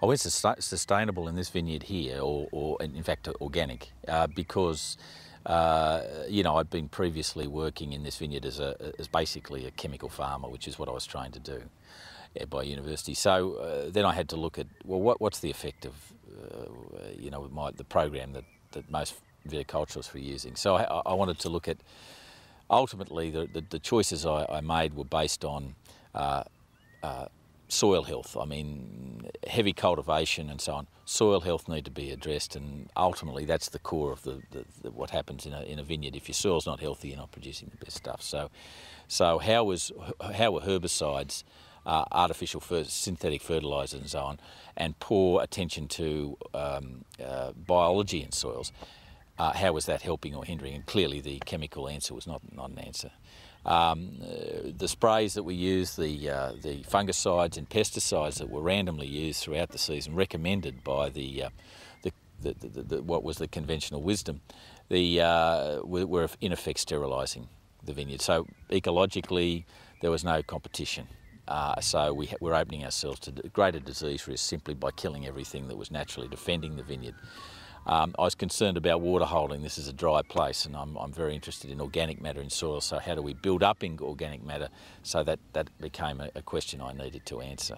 I went sustainable in this vineyard here, or in fact organic, because I'd been previously working in this vineyard as basically a chemical farmer, which is what I was trained to do by university. So then I had to look at, well, what's the effect of the program that most viticulturists were using. So I wanted to look at, ultimately the choices I made were based on soil health. I mean, heavy cultivation and so on. Soil health need to be addressed, and ultimately that's the core of what happens in a vineyard. If your soil's not healthy, you're not producing the best stuff. So how were herbicides, artificial synthetic fertilisers and so on, and poor attention to biology in soils, how was that helping or hindering? And clearly the chemical answer was not an answer. The sprays that we used, the fungicides and pesticides that were randomly used throughout the season, recommended by what was the conventional wisdom, were in effect sterilising the vineyard. So ecologically, there was no competition. So we're opening ourselves to greater disease risk simply by killing everything that was naturally defending the vineyard. I was concerned about water holding. This is a dry place, and I'm very interested in organic matter in soil. So how do we build up in organic matter? So that became a question I needed to answer.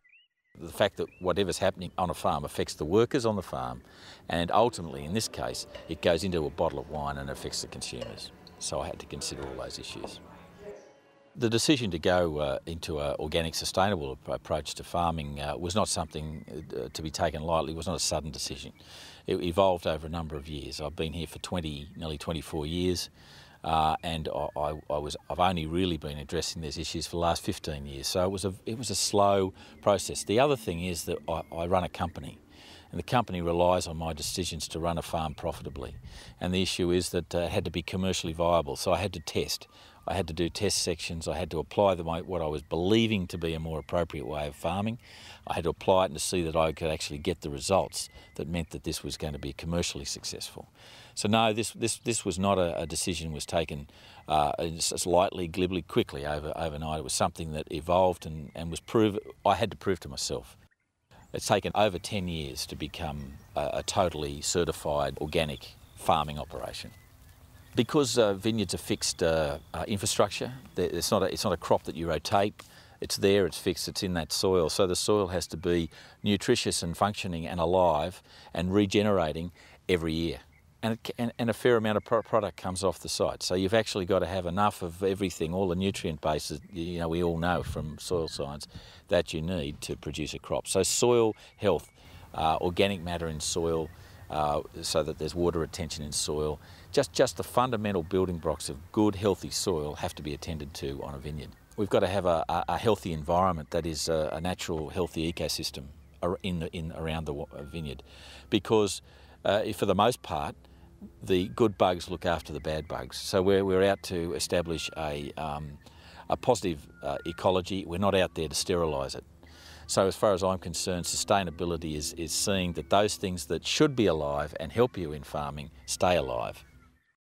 The fact that whatever's happening on a farm affects the workers on the farm, and ultimately, in this case, it goes into a bottle of wine and affects the consumers. So I had to consider all those issues. The decision to go into an organic, sustainable approach to farming was not something to be taken lightly. It was not a sudden decision. It evolved over a number of years. I've been here for nearly 24 years, and I've only really been addressing these issues for the last 15 years. So it was a slow process. The other thing is that I run a company, and the company relies on my decisions to run a farm profitably. And the issue is that it had to be commercially viable, so I had to test. I had to do test sections. I had to apply what I was believing to be a more appropriate way of farming. I had to apply it and to see that I could actually get the results that meant that this was going to be commercially successful. So no, this was not a decision was taken just lightly, glibly, quickly overnight. It was something that evolved and was I had to prove to myself. It's taken over 10 years to become a totally certified organic farming operation. Because vineyards are fixed infrastructure, it's not a crop that you rotate. It's there, it's fixed, it's in that soil. So the soil has to be nutritious and functioning and alive and regenerating every year. And a fair amount of product comes off the site. So you've actually got to have enough of everything, all the nutrient bases, we all know from soil science, that you need to produce a crop. So soil health, organic matter in soil, so that there's water retention in soil. Just the fundamental building blocks of good, healthy soil have to be attended to on a vineyard. We've got to have a healthy environment that is a natural, healthy ecosystem around the vineyard, because for the most part, the good bugs look after the bad bugs. So we're out to establish a positive ecology. We're not out there to sterilise it. So as far as I'm concerned, sustainability is seeing that those things that should be alive and help you in farming stay alive.